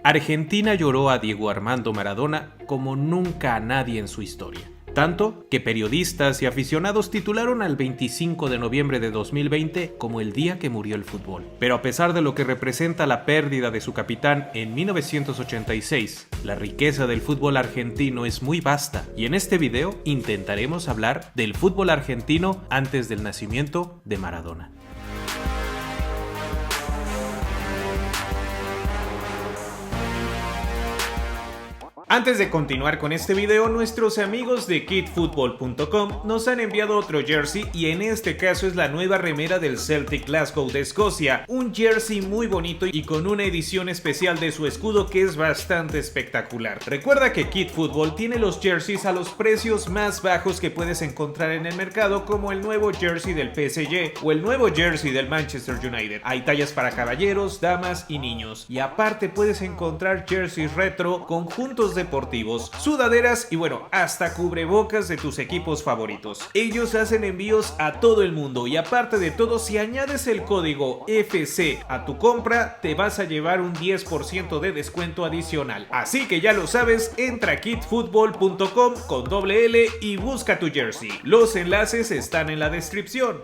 Argentina lloró a Diego Armando Maradona como nunca a nadie en su historia. Tanto que periodistas y aficionados titularon al 25 de noviembre de 2020 como el día que murió el fútbol. Pero a pesar de lo que representa la pérdida de su capitán en 1986, la riqueza del fútbol argentino es muy vasta y en este video intentaremos hablar del fútbol argentino antes del nacimiento de Maradona. Antes de continuar con este video, nuestros amigos de kitfootball.com nos han enviado otro jersey y en este caso es la nueva remera del Celtic Glasgow de Escocia, un jersey muy bonito y con una edición especial de su escudo que es bastante espectacular. Recuerda que Kit Football tiene los jerseys a los precios más bajos que puedes encontrar en el mercado, como el nuevo jersey del PSG o el nuevo jersey del Manchester United. Hay tallas para caballeros, damas y niños, y aparte puedes encontrar jerseys retro, conjuntos deportivos, sudaderas y bueno, hasta cubrebocas de tus equipos favoritos. Ellos hacen envíos a todo el mundo y aparte de todo, si añades el código FC a tu compra, te vas a llevar un 10% de descuento adicional. Así que ya lo sabes, entra a kitfootball.com con doble L y busca tu jersey. Los enlaces están en la descripción.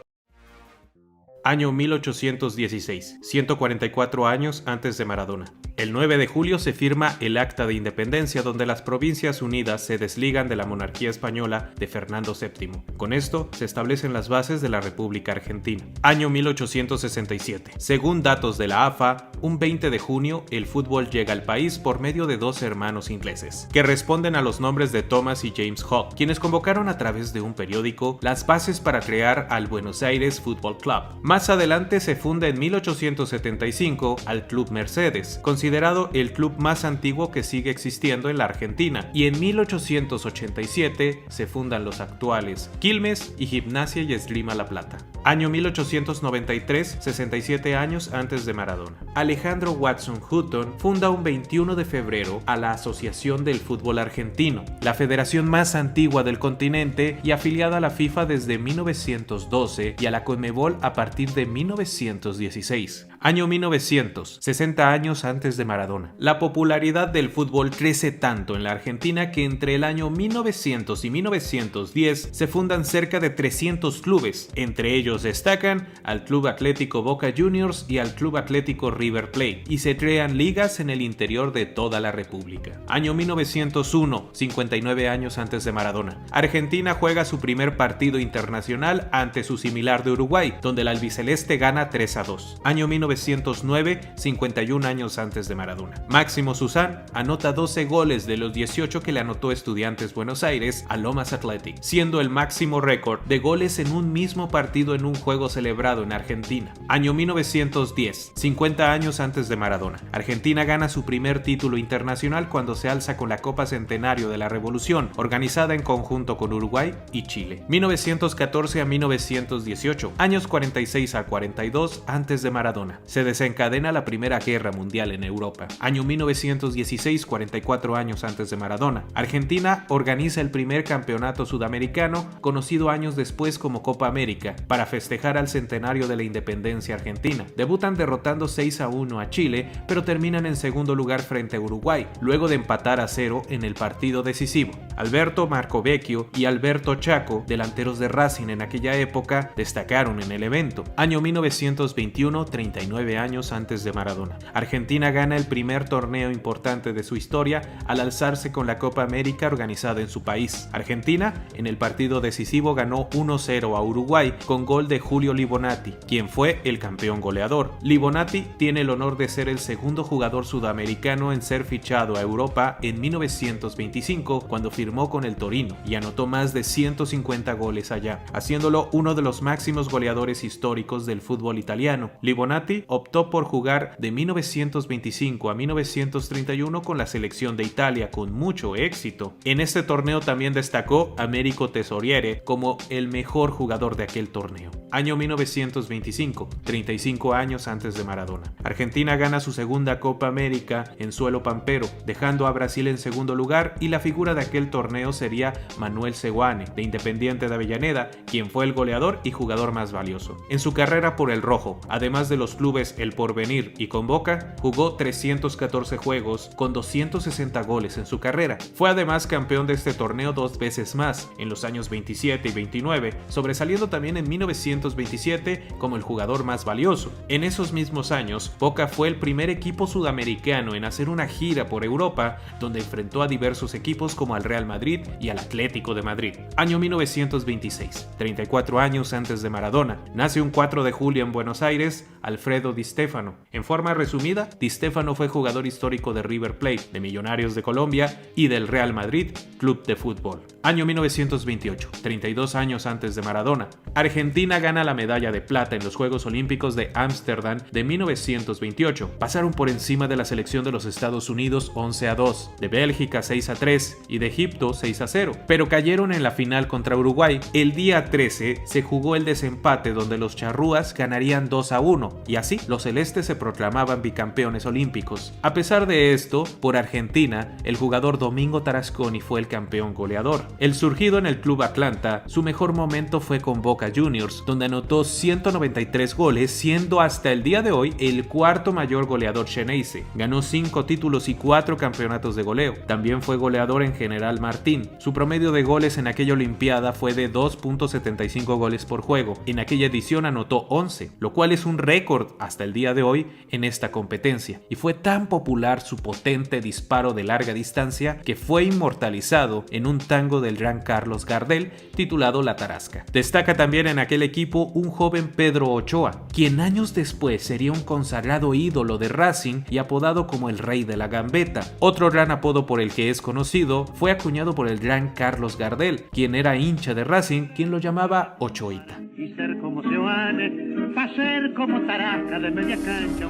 Año 1816, 144 años antes de Maradona. El 9 de julio se firma el Acta de Independencia, donde las Provincias Unidas se desligan de la monarquía española de Fernando VII. Con esto se establecen las bases de la República Argentina. Año 1867. Según datos de la AFA, un 20 de junio el fútbol llega al país por medio de dos hermanos ingleses, que responden a los nombres de Thomas y James Hogg, quienes convocaron a través de un periódico las bases para crear al Buenos Aires Football Club. Más adelante se funda en 1875 al Club Mercedes, considerado el club más antiguo que sigue existiendo en la Argentina, y en 1887 se fundan los actuales Quilmes y Gimnasia y Esgrima La Plata. Año 1893, 67 años antes de Maradona. Alejandro Watson Hutton funda un 21 de febrero a la Asociación del Fútbol Argentino, la federación más antigua del continente y afiliada a la FIFA desde 1912 y a la Conmebol a partir de 1916. Año 1900, 60 años antes de Maradona. La popularidad del fútbol crece tanto en la Argentina que entre el año 1900 y 1910 se fundan cerca de 300 clubes. Entre ellos destacan al Club Atlético Boca Juniors y al Club Atlético River Plate, y se crean ligas en el interior de toda la República. Año 1901, 59 años antes de Maradona. Argentina juega su primer partido internacional ante su similar de Uruguay, donde el albiceleste gana 3-2. Año 1909, 51 años antes de Maradona. Máximo Susán anota 12 goles de los 18 que le anotó Estudiantes Buenos Aires a Lomas Athletic, siendo el máximo récord de goles en un mismo partido en un juego celebrado en Argentina. Año 1910, 50 años antes de Maradona. Argentina gana su primer título internacional cuando se alza con la Copa Centenario de la Revolución, organizada en conjunto con Uruguay y Chile. 1914 a 1918, años 46 a 42 antes de Maradona. Se desencadena la Primera Guerra Mundial en Europa. Año 1916, 44 años antes de Maradona. Argentina organiza el primer campeonato sudamericano, conocido años después como Copa América, para festejar al centenario de la independencia argentina. Debutan derrotando 6-1 a Chile, pero terminan en segundo lugar frente a Uruguay, luego de empatar a 0 en el partido decisivo. Alberto Marcovecchio y Alberto Chaco, delanteros de Racing en aquella época, destacaron en el evento. Año 1921, 39 años antes de Maradona. Argentina gana el primer torneo importante de su historia al alzarse con la Copa América organizada en su país. Argentina, en el partido decisivo, ganó 1-0 a Uruguay con gol de Julio Libonati, quien fue el campeón goleador. Libonati tiene el honor de ser el segundo jugador sudamericano en ser fichado a Europa en 1925, cuando firmó con el Torino, y anotó más de 150 goles allá, haciéndolo uno de los máximos goleadores históricos del fútbol italiano. Libonati optó por jugar de 1925 a 1931 con la selección de Italia con mucho éxito. En este torneo también destacó Américo Tesoriere como el mejor jugador de aquel torneo. Año 1925, 35 años antes de Maradona. Argentina gana su segunda Copa América en suelo pampero, dejando a Brasil en segundo lugar, y la figura de aquel torneo sería Manuel Seoane, de Independiente de Avellaneda, quien fue el goleador y jugador más valioso. En su carrera por el rojo, además de los clubes clubes El Porvenir y con Boca, jugó 314 juegos con 260 goles en su carrera. Fue además campeón de este torneo 2 veces más, en los años 27 y 29, sobresaliendo también en 1927 como el jugador más valioso. En esos mismos años, Boca fue el primer equipo sudamericano en hacer una gira por Europa, donde enfrentó a diversos equipos como al Real Madrid y al Atlético de Madrid. Año 1926, 34 años antes de Maradona. Nace un 4 de julio en Buenos Aires Alfredo Di Stéfano. En forma resumida, Di Stéfano fue jugador histórico de River Plate, de Millonarios de Colombia y del Real Madrid, club de fútbol. Año 1928, 32 años antes de Maradona. Argentina gana la medalla de plata en los Juegos Olímpicos de Ámsterdam de 1928. Pasaron por encima de la selección de los Estados Unidos 11-2, de Bélgica 6-3 y de Egipto 6-0, pero cayeron en la final contra Uruguay. El día 13 se jugó el desempate donde los charrúas ganarían 2-1 y así los celestes se proclamaban bicampeones olímpicos. A pesar de esto, por Argentina, el jugador Domingo Tarasconi fue el campeón goleador. El surgido en el Club Atlanta, su mejor momento fue con Boca Juniors, donde anotó 193 goles, siendo hasta el día de hoy el cuarto mayor goleador xeneize. Ganó 5 títulos y 4 campeonatos de goleo. También fue goleador en General Martín. Su promedio de goles en aquella olimpiada fue de 2.75 goles por juego. En aquella edición anotó 11, lo cual es un récord hasta el día de hoy en esta competencia. Y fue tan popular su potente disparo de larga distancia que fue inmortalizado en un tango del gran Carlos Gardel titulado La Tarasca. Destaca también en aquel equipo un joven Pedro Ochoa, quien años después sería un consagrado ídolo de Racing y apodado como el Rey de la Gambeta. Otro gran apodo por el que es conocido fue acuñado por el gran Carlos Gardel, quien era hincha de Racing, quien lo llamaba Ochoita. Y ser como Seoane, pa' ser como Tarasca de media cancha.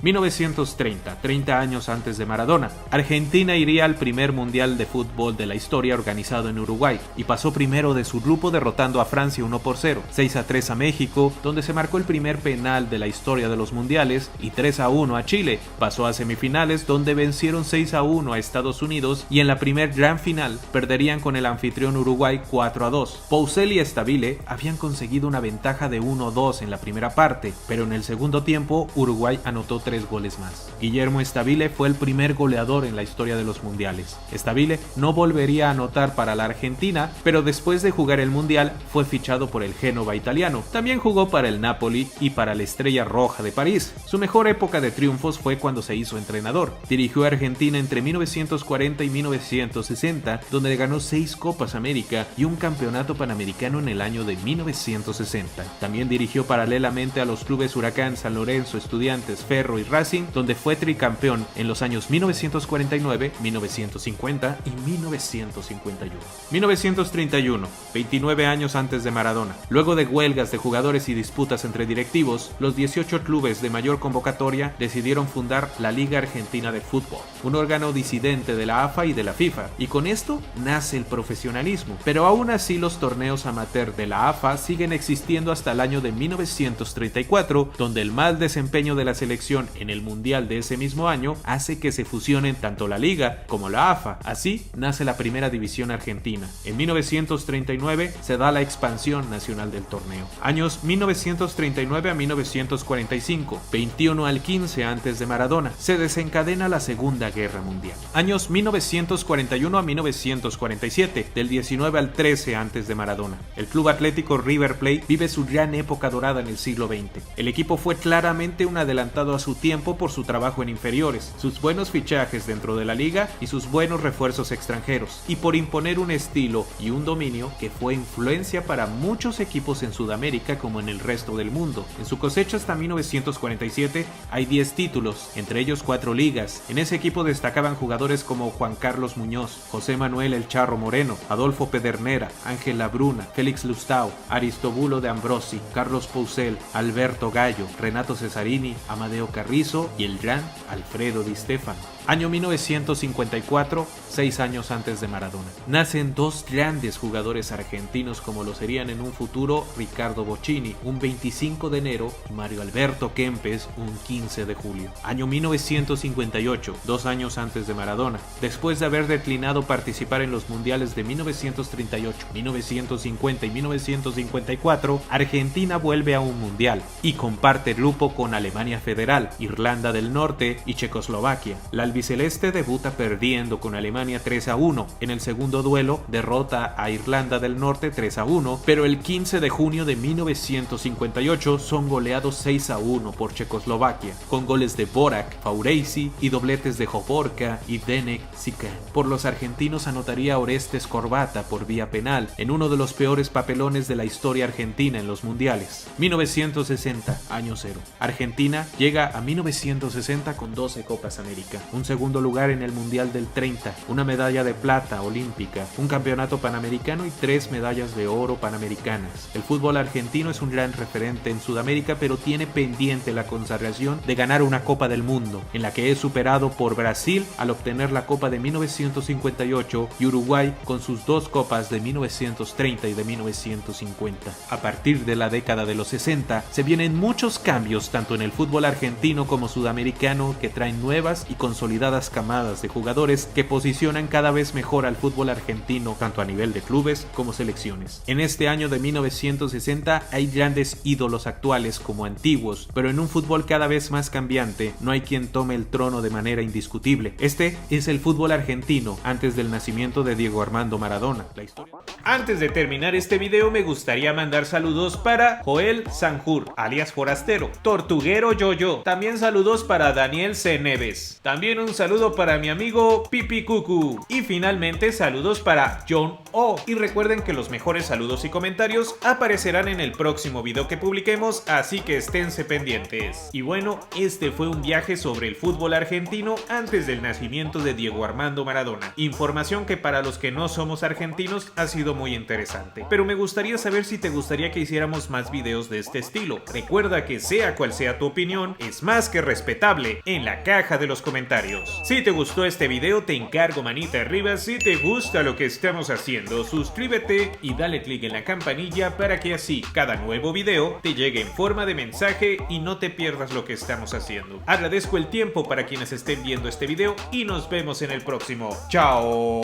1930, 30 años antes de Maradona, Argentina iría al primer mundial de fútbol de la historia organizado en Uruguay y pasó primero de su grupo derrotando a Francia 1-0, 6-3 a México, donde se marcó el primer penal de la historia de los mundiales, y 3-1 a Chile. Pasó a semifinales donde vencieron 6-1 a Estados Unidos y en la primer gran final perderían con el anfitrión Uruguay 4-2. Pousel y Stabile habían conseguido una ventaja de 1-2 en la primera parte, pero en el segundo tiempo Uruguay anotó 3 goles más. Guillermo Stabile fue el primer goleador en la historia de los mundiales. Stabile no volvería a anotar para la Argentina, pero después de jugar el mundial fue fichado por el Génova italiano. También jugó para el Napoli y para la Estrella Roja de París. Su mejor época de triunfos fue cuando se hizo entrenador. Dirigió a Argentina entre 1940 y 1960, donde ganó 6 Copas América y un campeonato panamericano en el año de 1960. También dirigió paralelamente a los clubes Huracán, San Lorenzo, Estudiantes, Ferro y Racing, donde fue tricampeón en los años 1949, 1950 y 1951. 1931, 29 años antes de Maradona. Luego de huelgas de jugadores y disputas entre directivos, los 18 clubes de mayor convocatoria decidieron fundar la Liga Argentina de Fútbol, un órgano disidente de la AFA y de la FIFA, y con esto nace el profesionalismo. Pero aún así los torneos amateur de la AFA siguen existiendo hasta el año de 1934, donde el mal desempeño de la selección en el mundial de ese mismo año hace que se fusionen tanto la Liga como la AFA. Así nace la primera división argentina. En 1939 se da la expansión nacional del torneo. Años 1939 a 1945, 21 al 15 antes de Maradona, se desencadena la Segunda Guerra Mundial. Años 1941 a 1947, del 19 al 13 antes de Maradona. El Club Atlético River Plate vive su gran época dorada en el siglo XX. El equipo fue claramente un adelantado a su tiempo por su trabajo en inferiores, sus buenos fichajes dentro de la liga y sus buenos refuerzos extranjeros, y por imponer un estilo y un dominio que fue influencia para muchos equipos en Sudamérica como en el resto del mundo. En su cosecha hasta 1947 hay 10 títulos, entre ellos 4 ligas. En ese equipo destacaban jugadores como Juan Carlos Muñoz, José Manuel El Charro Moreno, Adolfo Pedernera, Ángel Labruna, Félix Lustau, Aristobulo de Ambrosi, Carlos Pousel, Alberto Gallo, Renato Cesarini, Amadeo Carrizo y el gran Alfredo Di Stéfano. Año 1954, 6 años antes de Maradona. Nacen dos grandes jugadores argentinos como lo serían en un futuro Ricardo Bocchini, un 25 de enero, y Mario Alberto Kempes, un 15 de julio. Año 1958, 2 años antes de Maradona. Después de haber declinado participar en los mundiales de 1938, 1950 y 1954, Argentina vuelve a un mundial y comparte grupo con Alemania Federal, Irlanda del Norte y Checoslovaquia. La albiceleste debuta perdiendo con Alemania 3-1. En el segundo duelo derrota a Irlanda del Norte 3-1, pero el 15 de junio de 1958 son goleados 6-1 por Checoslovaquia, con goles de Borak, Fauresi y dobletes de Hovorka y Denek Sikan. Por los argentinos anotaría Orestes Corbata por vía penal, en uno de los peores papelones de la historia argentina en los mundiales. 1960, año cero. Argentina llega a 1960 con 12 Copas América, un segundo lugar en el Mundial del 30, una medalla de plata olímpica, un campeonato panamericano y 3 medallas de oro panamericanas. El fútbol argentino es un gran referente en Sudamérica, pero tiene pendiente la consagración de ganar una Copa del Mundo, en la que es superado por Brasil al obtener la Copa de 1958 y Uruguay con sus 2 copas de 1930 y de 1950. A partir de la década de los 60 se vienen muchos cambios tanto en el fútbol argentino como sudamericano que traen nuevas y consolidadas camadas de jugadores que posicionan cada vez mejor al fútbol argentino tanto a nivel de clubes como selecciones. En este año de 1960 hay grandes ídolos actuales como antiguos, pero en un fútbol cada vez más cambiante no hay quien tome el trono de manera indiscutible. Este es el fútbol argentino antes del nacimiento de Diego Armando Maradona. La historia. Antes de terminar este video me gustaría mandar saludos para Joel Sanjur, alias Forastero, Tortuguero Yoyo, también saludos para Daniel C. Neves, también un saludo para mi amigo Pipi Cucu y finalmente saludos para John O. Y recuerden que los mejores saludos y comentarios aparecerán en el próximo video que publiquemos, así que esténse pendientes. Y bueno, este fue un viaje sobre el fútbol argentino antes del nacimiento de Diego Armando Maradona. Información que para los que no somos argentinos ha sido muy interesante, pero me gustaría saber si te gustaría que hiciéramos más videos de este estilo. Recuerda que sea cual sea tu opinión, es más que respetable en la caja de los comentarios. Si te gustó este video te encargo manita arriba, si te gusta lo que estamos haciendo suscríbete y dale click en la campanilla para que así cada nuevo video te llegue en forma de mensaje y no te pierdas lo que estamos haciendo. Agradezco el tiempo para quienes estén viendo este video y nos vemos en el próximo. Chao.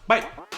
Bye.